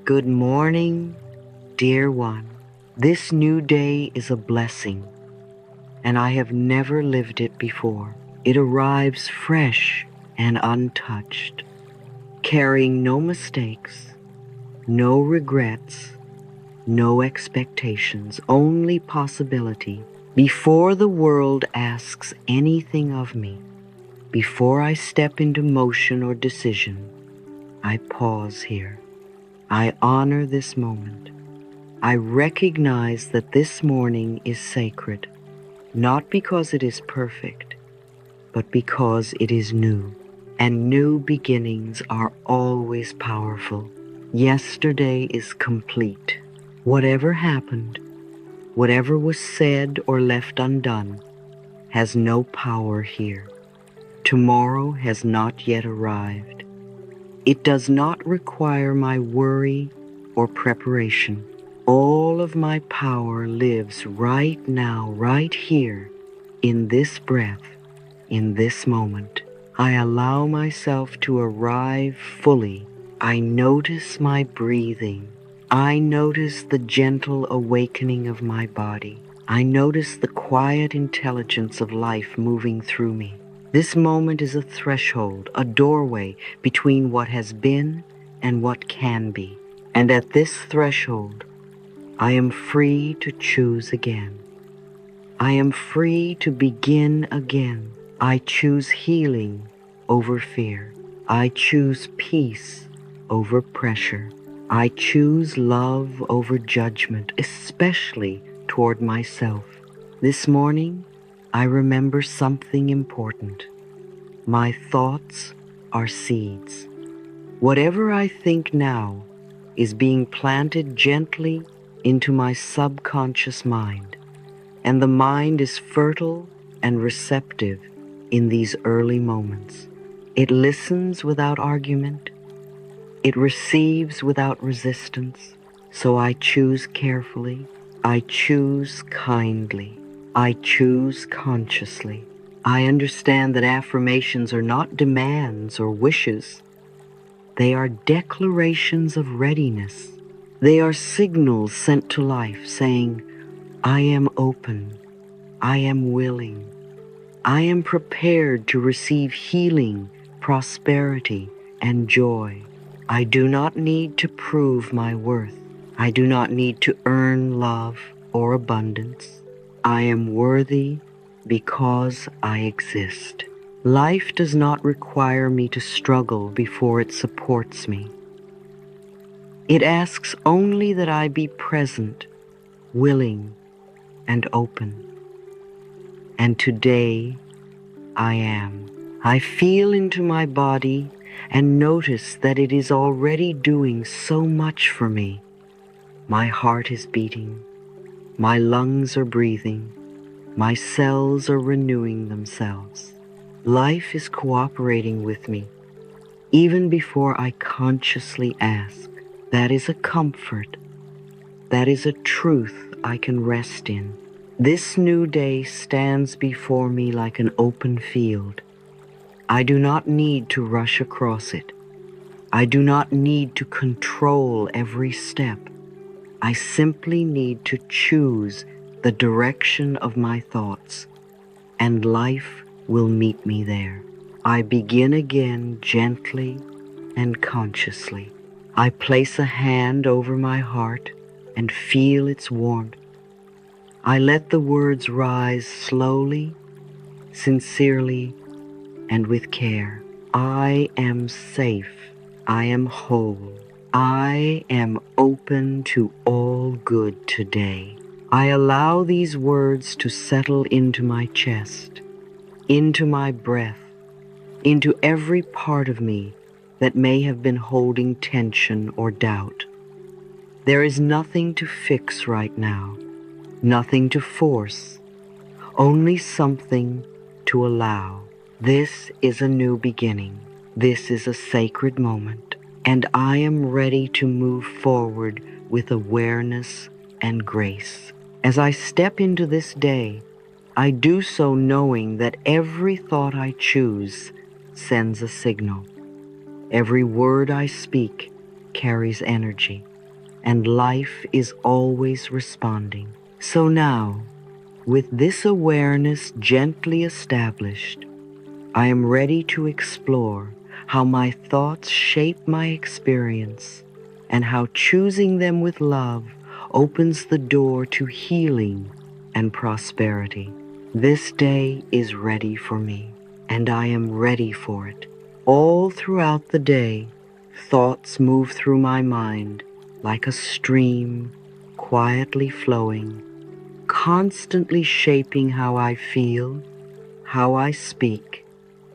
Good morning, dear one. This new day is a blessing, and I have never lived it before. It arrives fresh and untouched, carrying no mistakes, no regrets, no expectations, only possibility. Before the world asks anything of me, before I step into motion or decision, I pause here. I honor this moment. I recognize that this morning is sacred, not because it is perfect, but because it is new. And new beginnings are always powerful. Yesterday is complete. Whatever happened, whatever was said or left undone, has no power here. Tomorrow has not yet arrived. It does not require my worry or preparation. All of my power lives right now, right here, in this breath, in this moment. I allow myself to arrive fully. I notice my breathing. I notice the gentle awakening of my body. I notice the quiet intelligence of life moving through me. This moment is a threshold, a doorway between what has been and what can be. And at this threshold, I am free to choose again. I am free to begin again. I choose healing over fear. I choose peace over pressure. I choose love over judgment, especially toward myself. This morning, I remember something important. My thoughts are seeds. Whatever I think now is being planted gently into my subconscious mind, and the mind is fertile and receptive in these early moments. It listens without argument. It receives without resistance. So I choose carefully. I choose kindly. I choose consciously. I understand that affirmations are not demands or wishes. They are declarations of readiness. They are signals sent to life saying, I am open. I am willing. I am prepared to receive healing, prosperity, and joy. I do not need to prove my worth. I do not need to earn love or abundance. I am worthy because I exist. Life does not require me to struggle before it supports me. It asks only that I be present, willing, and open. And today, I am. I feel into my body and notice that it is already doing so much for me. My heart is beating. My lungs are breathing. My cells are renewing themselves. Life is cooperating with me, even before I consciously ask. That is a comfort. That is a truth I can rest in. This new day stands before me like an open field. I do not need to rush across it. I do not need to control every step. I simply need to choose the direction of my thoughts, and life will meet me there. I begin again gently and consciously. I place a hand over my heart and feel its warmth. I let the words rise slowly, sincerely, and with care. I am safe. I am whole. I am open to all good today. I allow these words to settle into my chest, into my breath, into every part of me that may have been holding tension or doubt. There is nothing to fix right now, nothing to force, only something to allow. This is a new beginning. This is a sacred moment, and I am ready to move forward with awareness and grace. As I step into this day, I do so knowing that every thought I choose sends a signal. Every word I speak carries energy. and life is always responding. So now, with this awareness gently established, I am ready to explore how my thoughts shape my experience and how choosing them with love opens the door to healing and prosperity. This day is ready for me, and I am ready for it. All throughout the day, thoughts move through my mind like a stream, quietly flowing, constantly shaping how I feel, how I speak,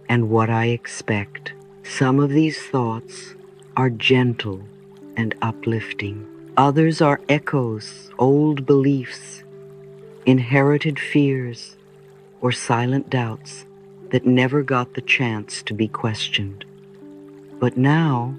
and what I expect. Some of these thoughts are gentle and uplifting. Others are echoes, old beliefs, inherited fears, or silent doubts that never got the chance to be questioned. But now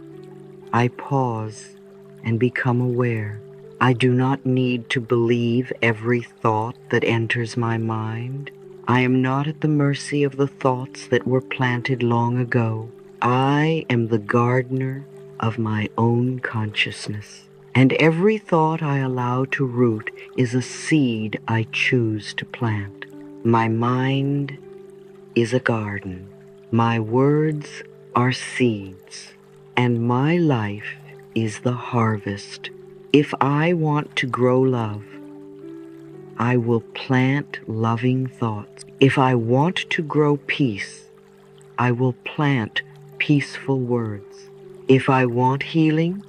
I pause and become aware. I do not need to believe every thought that enters my mind. I am not at the mercy of the thoughts that were planted long ago. I am the gardener of my own consciousness, and every thought I allow to root is a seed I choose to plant. My mind is a garden. My words are seeds, and my life is the harvest. If I want to grow love, I will plant loving thoughts. If I want to grow peace, I will plant peaceful words. If I want healing,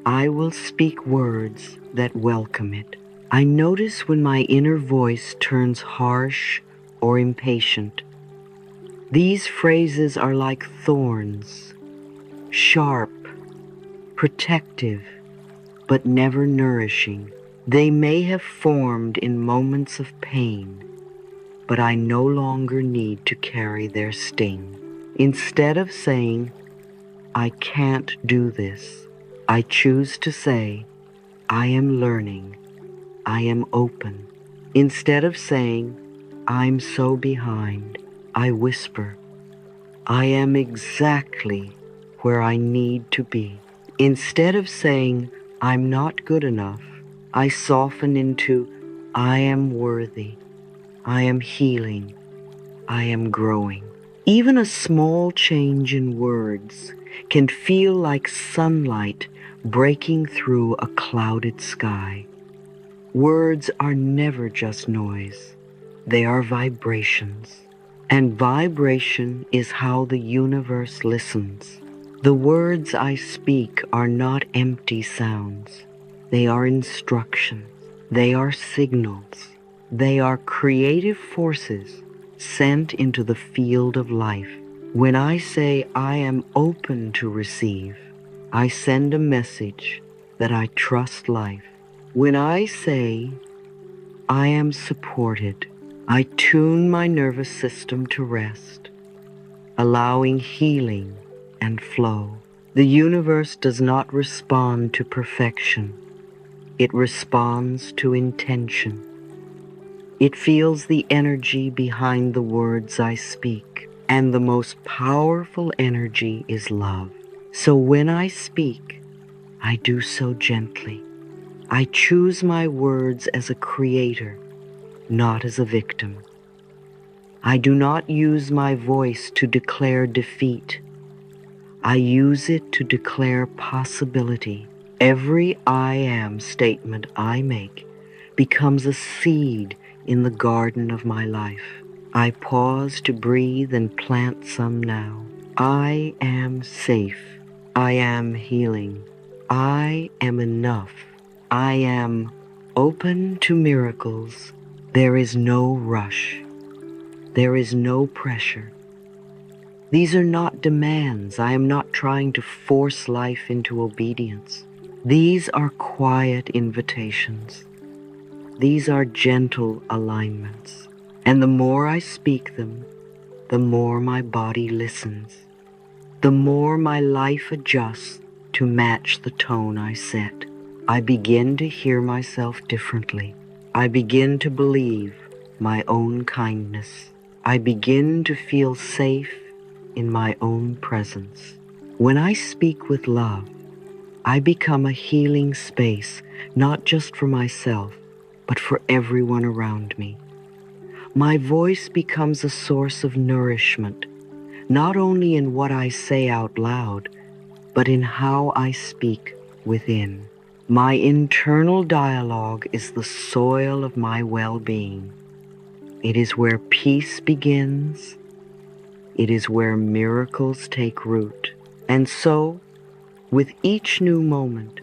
I will speak words that welcome it. I notice when my inner voice turns harsh or impatient. These phrases are like thorns, sharp, protective, but never nourishing. They may have formed in moments of pain, but I no longer need to carry their sting. Instead of saying, "I can't do this," I choose to say, "I am learning, I am open." Instead of saying, "I'm so behind," I whisper, "I am exactly where I need to be." Instead of saying, "I'm not good enough," I soften into, "I am worthy, I am healing, I am growing." Even a small change in words can feel like sunlight breaking through a clouded sky. Words are never just noise. They are vibrations. And vibration is how the universe listens. The words I speak are not empty sounds. They are instructions. They are signals. They are creative forces sent into the field of life. When I say I am open to receive, I send a message that I trust life. When I say I am supported, I tune my nervous system to rest, allowing healing and flow. The universe does not respond to perfection. It responds to intention. It feels the energy behind the words I speak, and the most powerful energy is love. So when I speak, I do so gently. I choose my words as a creator, not as a victim. I do not use my voice to declare defeat. I use it to declare possibility. Every I am statement I make becomes a seed in the garden of my life. I pause to breathe and plant some now. I am safe. I am healing. I am enough. I am open to miracles. There is no rush. There is no pressure. These are not demands. I am not trying to force life into obedience. These are quiet invitations. These are gentle alignments. And the more I speak them, the more my body listens. The more my life adjusts to match the tone I set. I begin to hear myself differently. I begin to believe my own kindness. I begin to feel safe in my own presence. When I speak with love, I become a healing space, not just for myself, but for everyone around me. My voice becomes a source of nourishment, not only in what I say out loud, but in how I speak within. My internal dialogue is the soil of my well-being. It is where peace begins. It is where miracles take root. And so, with each new moment,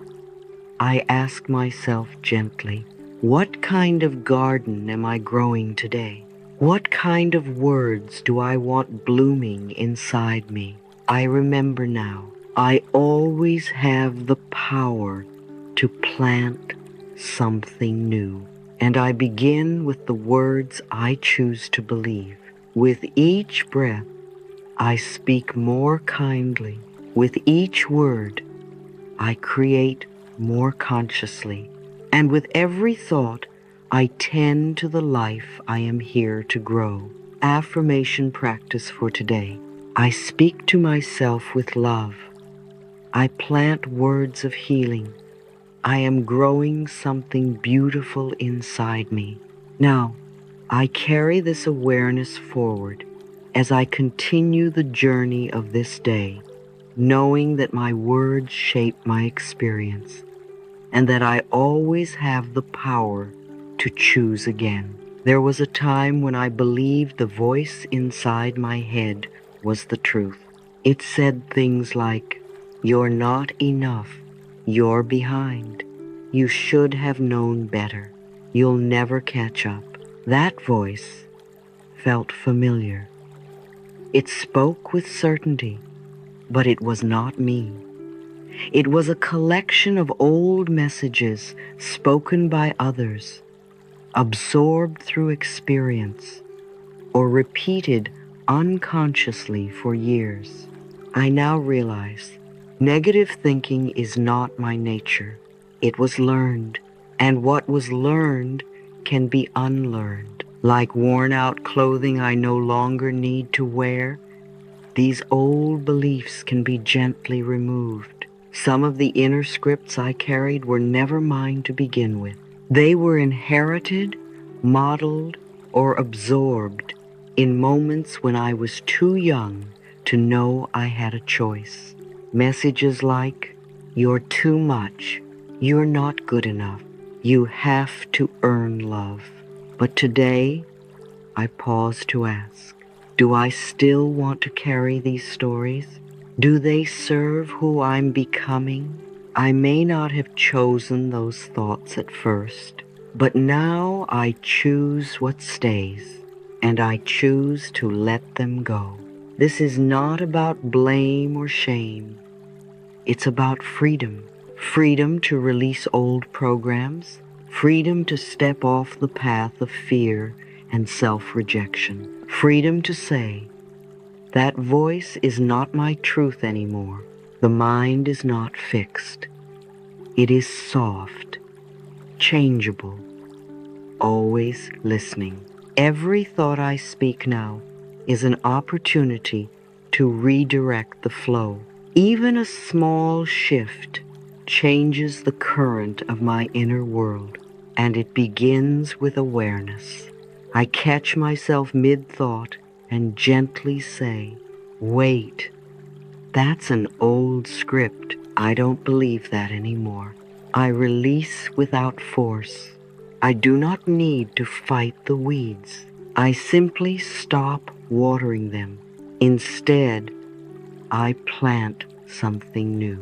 I ask myself gently, what kind of garden am I growing today? What kind of words do I want blooming inside me? I remember now, I always have the power to plant something new. And I begin with the words I choose to believe. With each breath, I speak more kindly. With each word, I create more consciously. And with every thought, I tend to the life I am here to grow. Affirmation practice for today. I speak to myself with love. I plant words of healing. I am growing something beautiful inside me. Now, I carry this awareness forward as I continue the journey of this day, knowing that my words shape my experience and that I always have the power to choose again. There was a time when I believed the voice inside my head was the truth. It said things like, "You're not enough. You're behind. You should have known better. You'll never catch up." That voice felt familiar. It spoke with certainty, but it was not me. It was a collection of old messages spoken by others, absorbed through experience, or repeated unconsciously for years. I now realize negative thinking is not my nature. It was learned, and what was learned can be unlearned. Like worn-out clothing I no longer need to wear, these old beliefs can be gently removed. Some of the inner scripts I carried were never mine to begin with. They were inherited, modeled, or absorbed in moments when I was too young to know I had a choice. Messages like, "You're too much. You're not good enough. You have to earn love." But today, I pause to ask, do I still want to carry these stories? Do they serve who I'm becoming? I may not have chosen those thoughts at first, but now I choose what stays, and I choose to let them go. This is not about blame or shame. It's about freedom. Freedom to release old programs, freedom to step off the path of fear and self-rejection, freedom to say, that voice is not my truth anymore. The mind is not fixed. It is soft, changeable, always listening. Every thought I speak now is an opportunity to redirect the flow. Even a small shift changes the current of my inner world, and it begins with awareness. I catch myself mid-thought and gently say, "Wait, that's an old script. I don't believe that anymore." I release without force. I do not need to fight the weeds. I simply stop watering them. Instead, I plant something new.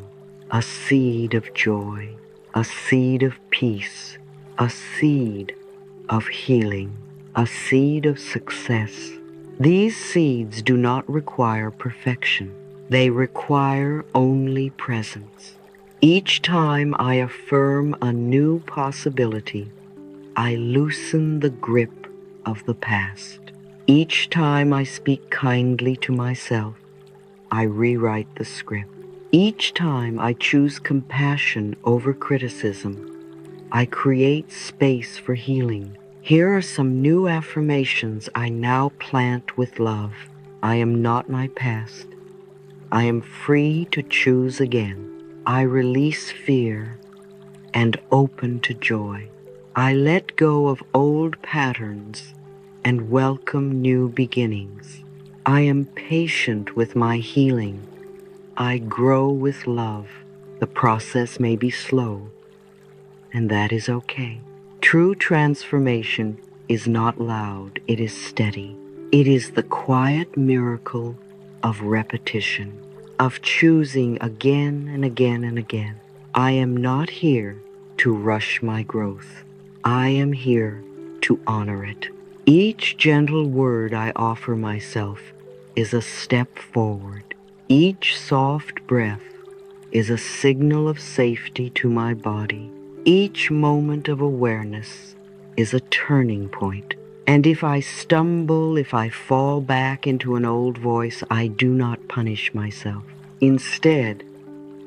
A seed of joy, a seed of peace, a seed of healing, a seed of success. These seeds do not require perfection. They require only presence. Each time I affirm a new possibility, I loosen the grip of the past. Each time I speak kindly to myself, I rewrite the script. Each time I choose compassion over criticism, I create space for healing. Here are some new affirmations I now plant with love. I am not my past. I am free to choose again. I release fear and open to joy. I let go of old patterns and welcome new beginnings. I am patient with my healing. I grow with love. The process may be slow, and that is okay. True transformation is not loud, it is steady. It is the quiet miracle of repetition, of choosing again and again and again. I am not here to rush my growth. I am here to honor it. Each gentle word I offer myself is a step forward. Each soft breath is a signal of safety to my body. Each moment of awareness is a turning point. And if I stumble, if I fall back into an old voice, I do not punish myself. Instead,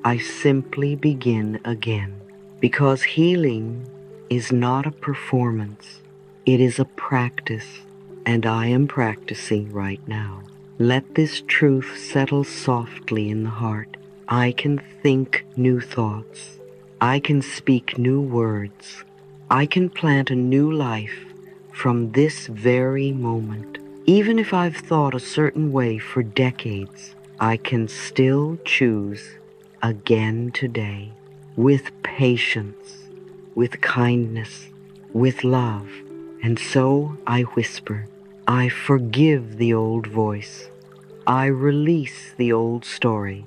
I simply begin again. Because healing is not a performance, it is a practice, and I am practicing right now. Let this truth settle softly in the heart. I can think new thoughts. I can speak new words. I can plant a new life from this very moment. Even if I've thought a certain way for decades, I can still choose again today with patience, with kindness, with love. And so I whisper, I forgive the old voice. I release the old story.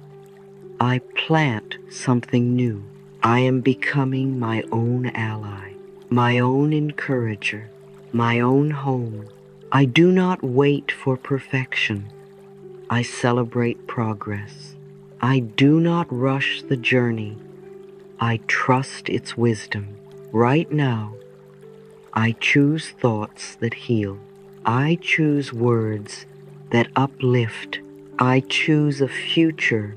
I plant something new. I am becoming my own ally, my own encourager, my own home. I do not wait for perfection. I celebrate progress. I do not rush the journey. I trust its wisdom. Right now, I choose thoughts that heal. I choose words that uplift. I choose a future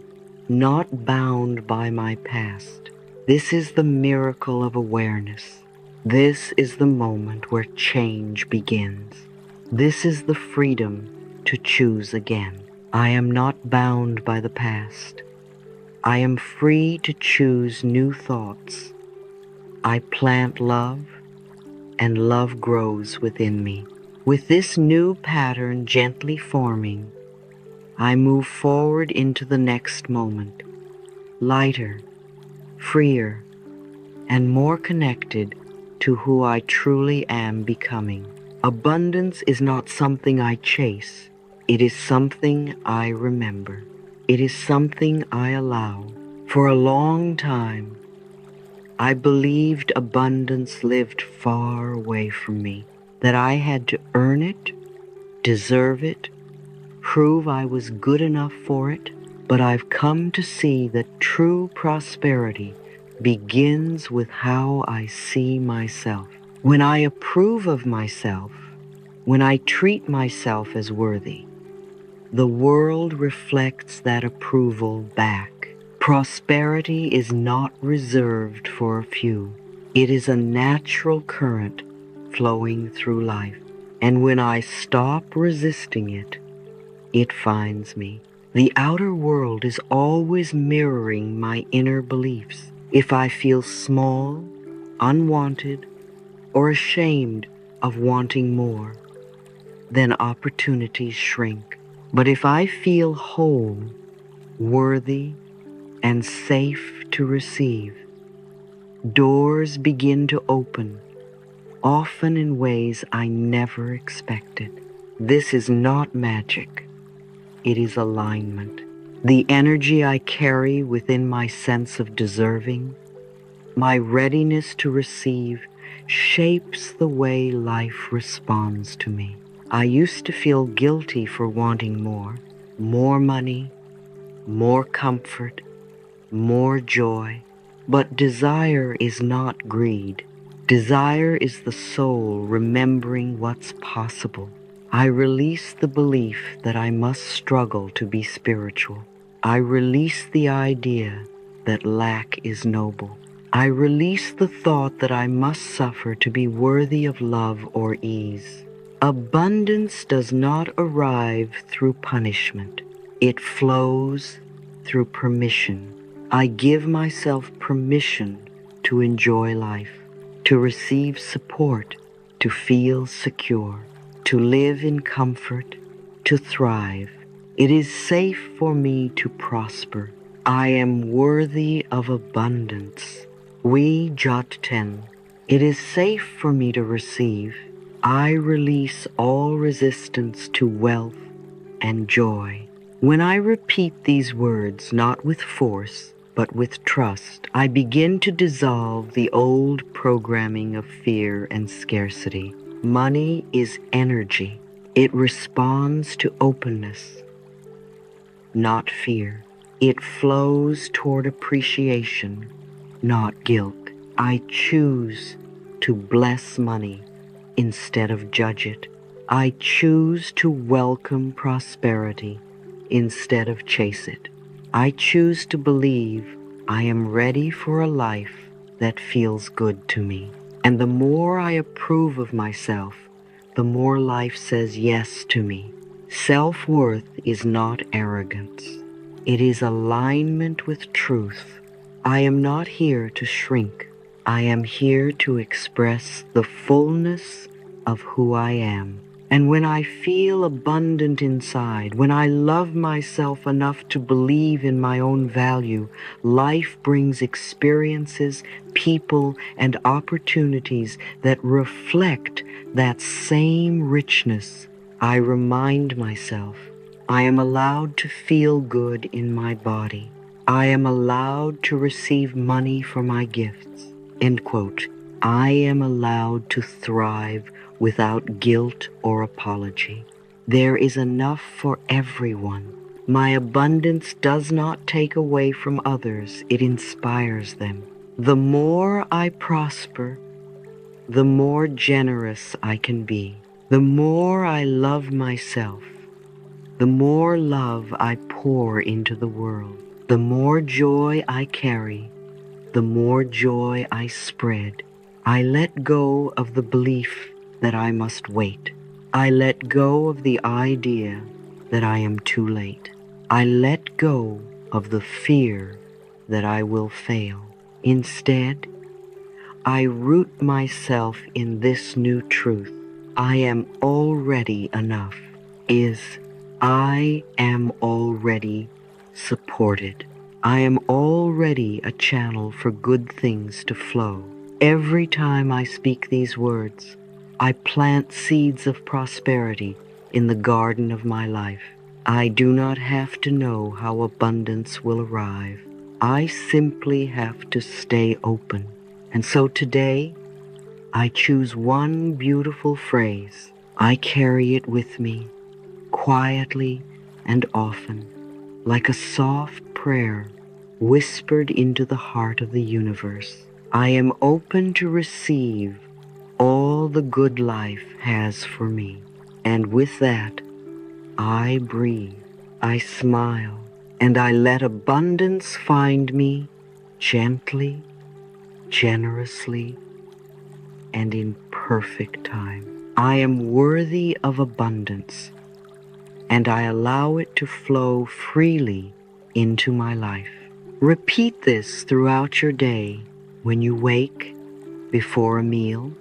not bound by my past. This is the miracle of awareness. This is the moment where change begins. This is the freedom to choose again. I am not bound by the past. I am free to choose new thoughts. I plant love, and love grows within me. With this new pattern gently forming, I move forward into the next moment, lighter, freer, and more connected to who I truly am becoming. Abundance is not something I chase. It is something I remember. It is something I allow. For a long time, I believed abundance lived far away from me, that I had to earn it, deserve it, prove I was good enough for it. But I've come to see that true prosperity begins with how I see myself. When I approve of myself, when I treat myself as worthy, the world reflects that approval back. Prosperity is not reserved for a few. It is a natural current flowing through life. And when I stop resisting it, it finds me. The outer world is always mirroring my inner beliefs. If I feel small, unwanted, or ashamed of wanting more, then opportunities shrink. But if I feel whole, worthy, and safe to receive, doors begin to open, often in ways I never expected. This is not magic. It is alignment. The energy I carry within my sense of deserving, my readiness to receive, shapes the way life responds to me. I used to feel guilty for wanting more money, more comfort, more joy. But desire is not greed. Desire is the soul remembering what's possible. I release the belief that I must struggle to be spiritual. I release the idea that lack is noble. I release the thought that I must suffer to be worthy of love or ease. Abundance does not arrive through punishment. It flows through permission. I give myself permission to enjoy life, to receive support, to feel secure, to live in comfort, to thrive. It is safe for me to prosper. I am worthy of abundance. We Jot 10. It is safe for me to receive. I release all resistance to wealth and joy. When I repeat these words, not with force, but with trust, I begin to dissolve the old programming of fear and scarcity. Money is energy. It responds to openness, not fear. It flows toward appreciation, not guilt. I choose to bless money instead of judge it. I choose to welcome prosperity instead of chase it. I choose to believe I am ready for a life that feels good to me. And the more I approve of myself, the more life says yes to me. Self-worth is not arrogance. It is alignment with truth. I am not here to shrink. I am here to express the fullness of who I am. And when I feel abundant inside, when I love myself enough to believe in my own value, life brings experiences, people, and opportunities that reflect that same richness. I remind myself, I am allowed to feel good in my body. I am allowed to receive money for my gifts. End quote. I am allowed to thrive without guilt or apology. There is enough for everyone. My abundance does not take away from others, it inspires them. The more I prosper, the more generous I can be. The more I love myself, the more love I pour into the world. The more joy I carry, the more joy I spread. I let go of the belief that I must wait. I let go of the idea that I am too late. I let go of the fear that I will fail. Instead, I root myself in this new truth. I am already enough. I am already supported. I am already a channel for good things to flow. Every time I speak these words, I plant seeds of prosperity in the garden of my life. I do not have to know how abundance will arrive. I simply have to stay open. And so today, I choose one beautiful phrase. I carry it with me, quietly and often, like a soft prayer whispered into the heart of the universe. I am open to receive all the good life has for me. And with that, I breathe, I smile, and I let abundance find me gently, generously, and in perfect time. I am worthy of abundance, and I allow it to flow freely into my life. Repeat this throughout your day, when you wake, before a meal,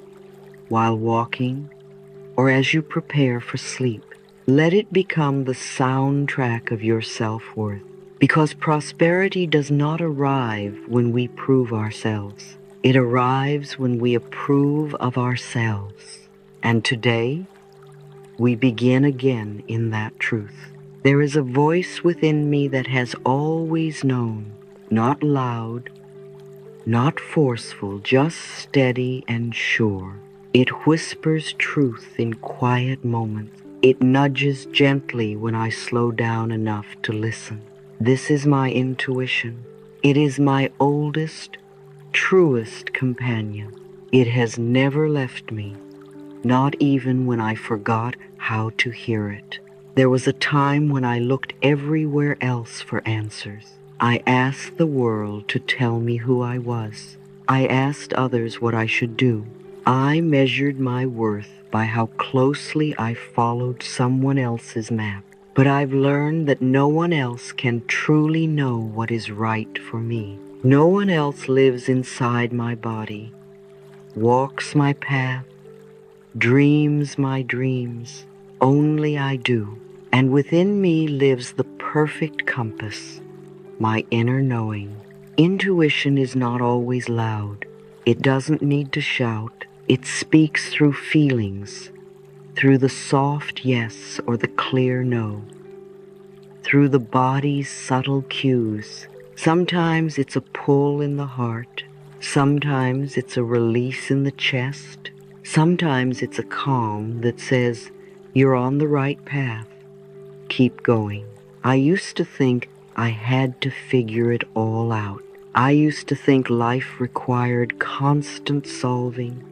while walking, or as you prepare for sleep. Let it become the soundtrack of your self-worth, because prosperity does not arrive when we prove ourselves. It arrives when we approve of ourselves. And today, we begin again in that truth. There is a voice within me that has always known, not loud, not forceful, just steady and sure. It whispers truth in quiet moments. It nudges gently when I slow down enough to listen. This is my intuition. It is my oldest, truest companion. It has never left me, not even when I forgot how to hear it. There was a time when I looked everywhere else for answers. I asked the world to tell me who I was. I asked others what I should do. I measured my worth by how closely I followed someone else's map. but I've learned that no one else can truly know what is right for me. No one else lives inside my body, walks my path, dreams my dreams. Only I do. And within me lives the perfect compass, my inner knowing. Intuition is not always loud. It doesn't need to shout. It speaks through feelings, through the soft yes or the clear no, through the body's subtle cues. Sometimes it's a pull in the heart. Sometimes it's a release in the chest. Sometimes it's a calm that says, "You're on the right path. Keep going." I used to think I had to figure it all out. I used to think life required constant solving,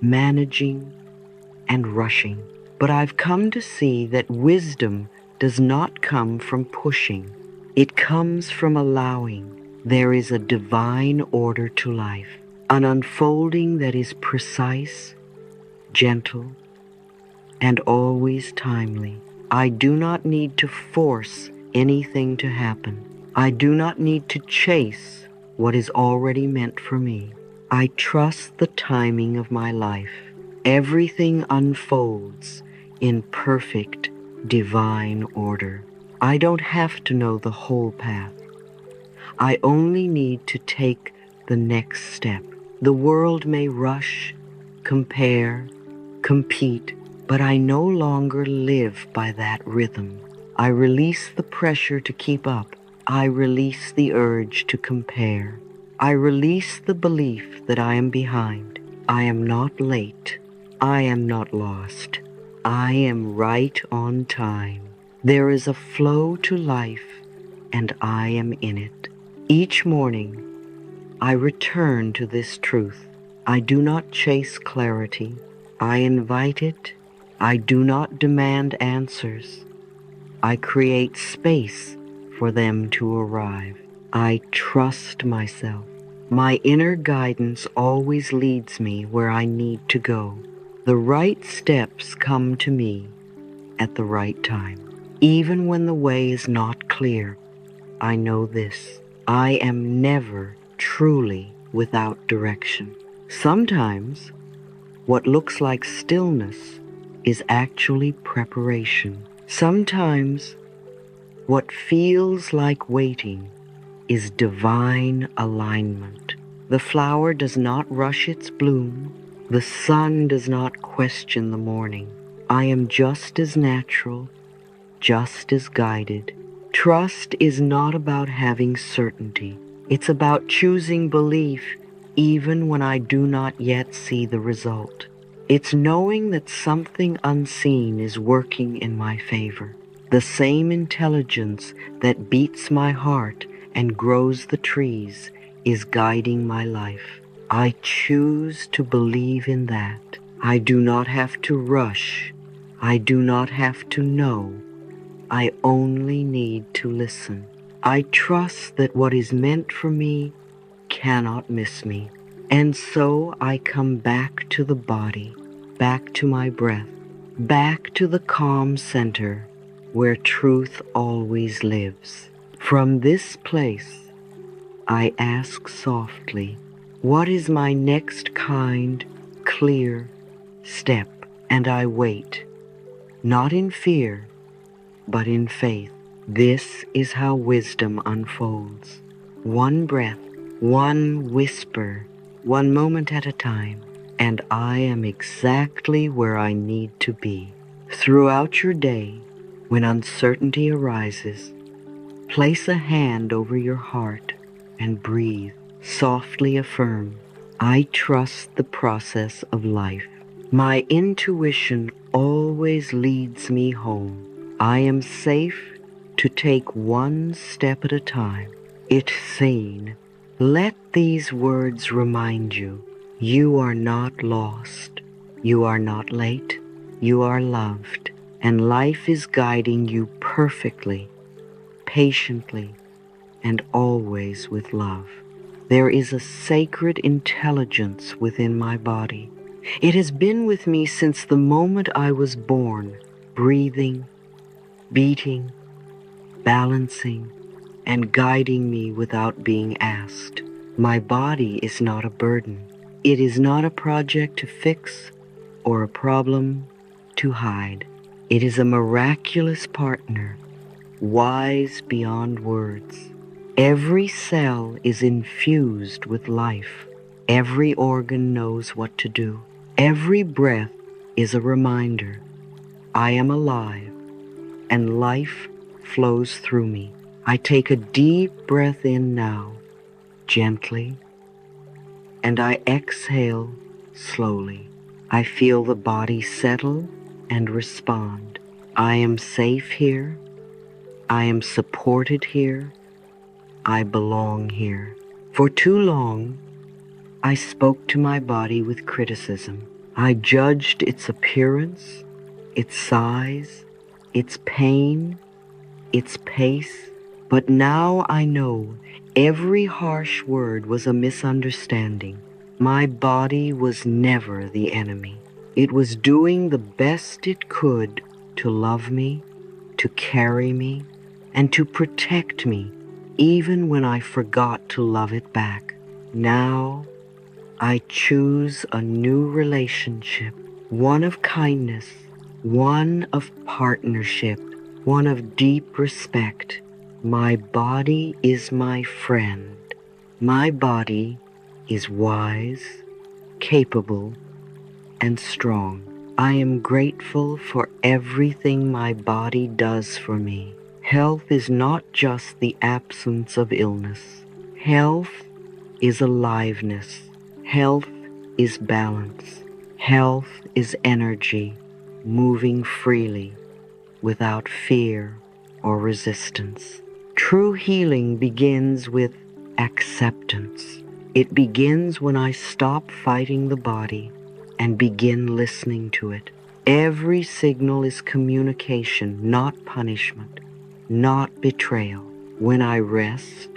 managing, and rushing. But I've come to see that wisdom does not come from pushing. It comes from allowing. There is a divine order to life, an unfolding that is precise, gentle, and always timely. I do not need to force anything to happen. I do not need to chase what is already meant for me. I trust the timing of my life. Everything unfolds in perfect divine order. I don't have to know the whole path. I only need to take the next step. The world may rush, compare, compete, but I no longer live by that rhythm. I release the pressure to keep up. I release the urge to compare. I release the belief that I am behind. I am not late. I am not lost. I am right on time. There is a flow to life, and I am in it. Each morning, I return to this truth. I do not chase clarity. I invite it. I do not demand answers. I create space for them to arrive. I trust myself. My inner guidance always leads me where I need to go. The right steps come to me at the right time. Even when the way is not clear, I know this: I am never truly without direction. Sometimes what looks like stillness is actually preparation. Sometimes what feels like waiting is divine alignment. The flower does not rush its bloom. The sun does not question the morning. I am just as natural, just as guided. Trust is not about having certainty. It's about choosing belief even when I do not yet see the result. It's knowing that something unseen is working in my favor. The same intelligence that beats my heart and grows the trees is guiding my life. I choose to believe in that. I do not have to rush. I do not have to know. I only need to listen. I trust that what is meant for me cannot miss me. And so I come back to the body, back to my breath, back to the calm center where truth always lives. From this place, I ask softly, what is my next kind, clear step? And I wait, not in fear, but in faith. This is how wisdom unfolds. One breath, one whisper, one moment at a time, and I am exactly where I need to be. Throughout your day, when uncertainty arises, place a hand over your heart and breathe. Softly affirm, I trust the process of life. My intuition always leads me home. I am safe to take one step at a time. It's seen. Let these words remind you, you are not lost. You are not late. You are loved. And life is guiding you perfectly, patiently, and always with love. There is a sacred intelligence within my body. It has been with me since the moment I was born, breathing, beating, balancing, and guiding me without being asked. My body is not a burden. It is not a project to fix or a problem to hide. It is a miraculous partner, wise beyond words. Every cell is infused with life. Every organ knows what to do. Every breath is a reminder. I am alive, and life flows through me. I take a deep breath in now, gently, and I exhale slowly. I feel the body settle and respond. I am safe here. I am supported here. I belong here. For too long, I spoke to my body with criticism. I judged its appearance, its size, its pain, its pace. But now I know every harsh word was a misunderstanding. My body was never the enemy. It was doing the best it could to love me, to carry me, and to protect me, even when I forgot to love it back. Now I choose a new relationship, one of kindness, one of partnership, one of deep respect. My body is my friend. My body is wise, capable, and strong. I am grateful for everything my body does for me. Health is not just the absence of illness. Health is aliveness. Health is balance. Health is energy, moving freely, without fear or resistance. True healing begins with acceptance. It begins when I stop fighting the body and begin listening to it. Every signal is communication, not punishment, not betrayal. When I rest,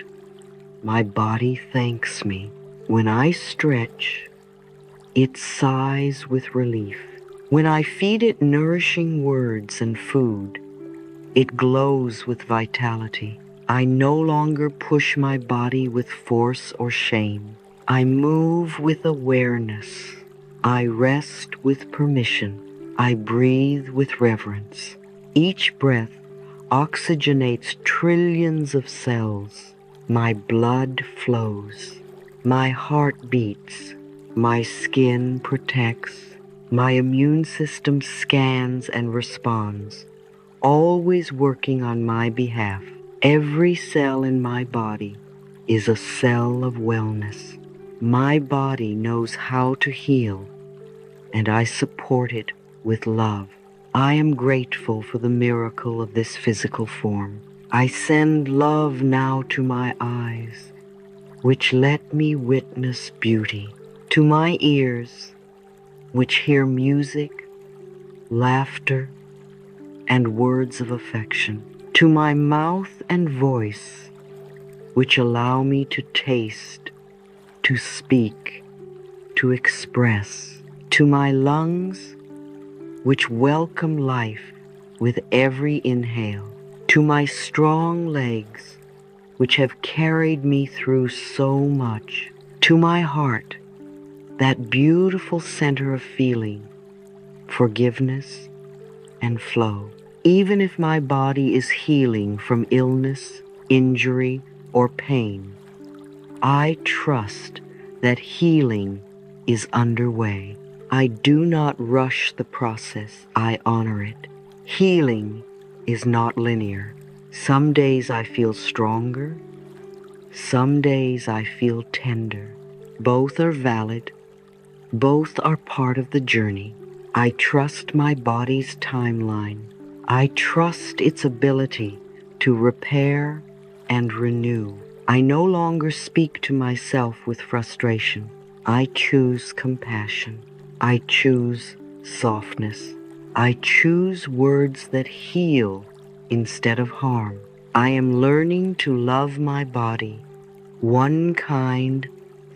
my body thanks me. When I stretch, it sighs with relief. When I feed it nourishing words and food, it glows with vitality. I no longer push my body with force or shame. I move with awareness. I rest with permission. I breathe with reverence. Each breath oxygenates trillions of cells. My blood flows. My heart beats. My skin protects. My immune system scans and responds, always working on my behalf. Every cell in my body is a cell of wellness. My body knows how to heal, and I support it with love. I am grateful for the miracle of this physical form. I send love now to my eyes, which let me witness beauty, to my ears, which hear music, laughter, and words of affection, to my mouth and voice, which allow me to taste, to speak, to express, to my lungs, which welcome life with every inhale, to my strong legs, which have carried me through so much, to my heart, that beautiful center of feeling, forgiveness, and flow. Even if my body is healing from illness, injury, or pain, I trust that healing is underway. I do not rush the process, I honor it. Healing is not linear. Some days I feel stronger, some days I feel tender. Both are valid, both are part of the journey. I trust my body's timeline. I trust its ability to repair and renew. I no longer speak to myself with frustration. I choose compassion. I choose softness. I choose words that heal instead of harm. I am learning to love my body, one kind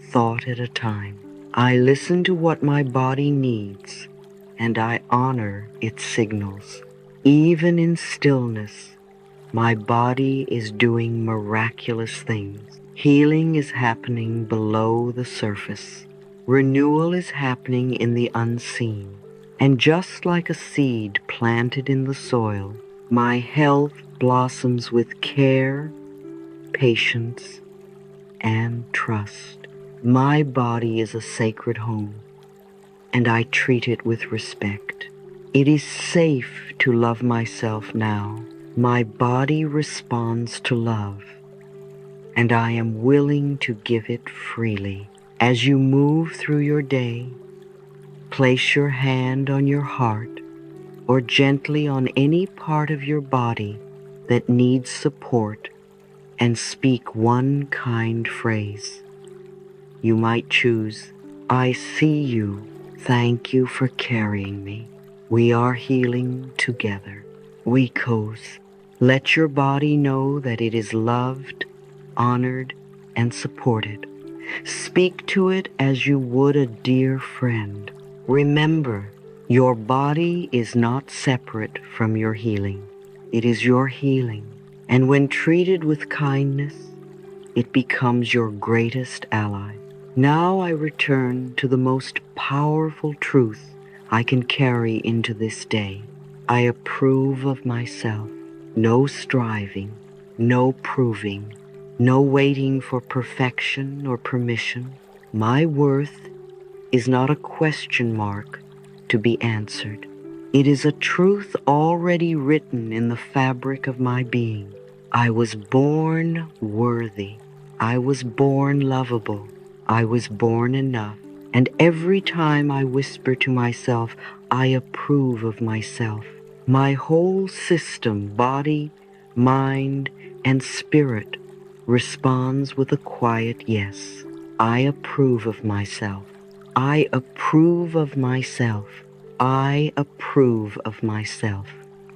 thought at a time. I listen to what my body needs, and I honor its signals. Even in stillness, my body is doing miraculous things. Healing is happening below the surface. Renewal is happening in the unseen. And just like a seed planted in the soil, my health blossoms with care, patience, and trust. My body is a sacred home, and I treat it with respect. It is safe to love myself now. My body responds to love, and I am willing to give it freely. As you move through your day, place your hand on your heart or gently on any part of your body that needs support and speak one kind phrase. You might choose, "I see you. Thank you for carrying me. We are healing together." We cozy. Let your body know that it is loved, honored, and supported. Speak to it as you would a dear friend. Remember, your body is not separate from your healing. It is your healing. And when treated with kindness, it becomes your greatest ally. Now I return to the most powerful truth I can carry into this day. I approve of myself. No striving, no proving, no waiting for perfection or permission. My worth is not a question mark to be answered. It is a truth already written in the fabric of my being. I was born worthy. I was born lovable. I was born enough. And every time I whisper to myself, I approve of myself, my whole system, body, mind, and spirit responds with a quiet yes. I approve of myself. I approve of myself. I approve of myself.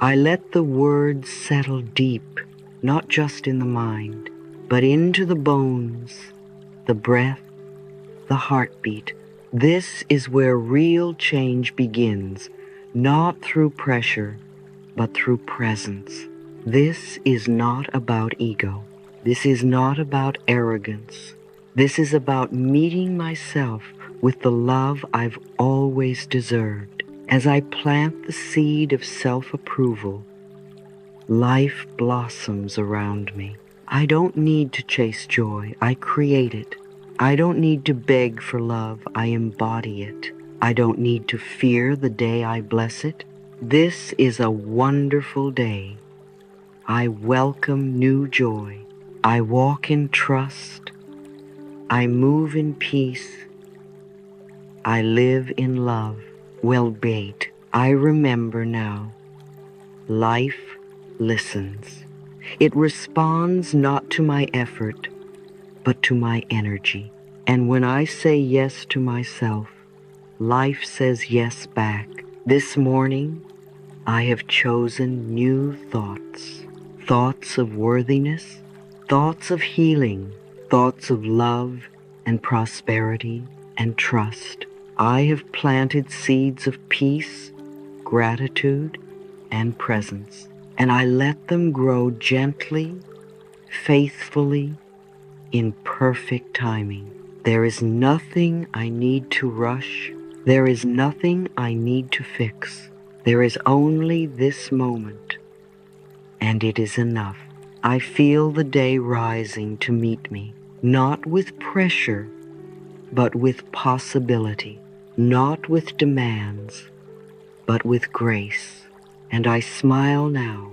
I let the words settle deep, not just in the mind, but into the bones, the breath, the heartbeat. This is where real change begins, not through pressure, but through presence. This is not about ego. This is not about arrogance. This is about meeting myself with the love I've always deserved. As I plant the seed of self-approval, life blossoms around me. I don't need to chase joy. I create it. I don't need to beg for love. I embody it. I don't need to fear the day I bless it. This is a wonderful day. I welcome new joy. I walk in trust. I move in peace. I live in love. Well, wait, I remember now. Life listens. It responds not to my effort, but to my energy. And when I say yes to myself, life says yes back. This morning, I have chosen new thoughts. Thoughts of worthiness, thoughts of healing, thoughts of love and prosperity and trust. I have planted seeds of peace, gratitude, and presence, and I let them grow gently, faithfully, in perfect timing. There is nothing I need to rush. There is nothing I need to fix. There is only this moment, and it is enough. I feel the day rising to meet me, not with pressure, but with possibility, not with demands, but with grace. And I smile now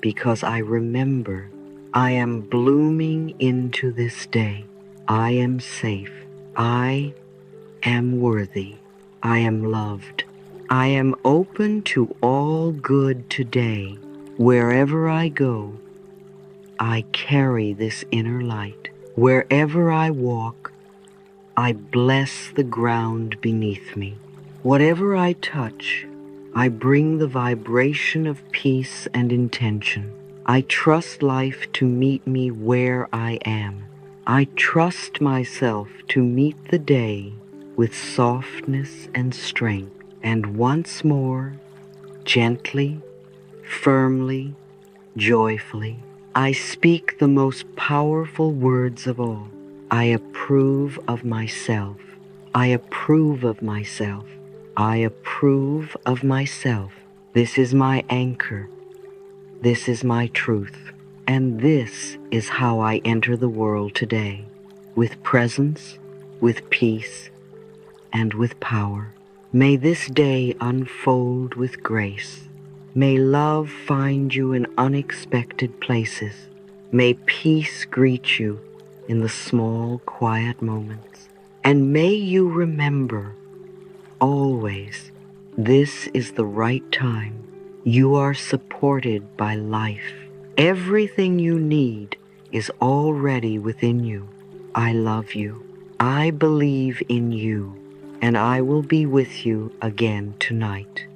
because I remember I am blooming into this day. I am safe. I am worthy. I am loved. I am open to all good today. Wherever I go, I carry this inner light. Wherever I walk, I bless the ground beneath me. Whatever I touch, I bring the vibration of peace and intention. I trust life to meet me where I am. I trust myself to meet the day with softness and strength. And once more, gently, firmly, joyfully. I speak the most powerful words of all. I approve of myself. I approve of myself. I approve of myself. This is my anchor. This is my truth. And this is how I enter the world today, with presence, with peace, and with power. May this day unfold with grace. May love find you in unexpected places. May peace greet you in the small, quiet moments. And may you remember always, this is the right time. You are supported by life. Everything you need is already within you. I love you. I believe in you, and I will be with you again tonight.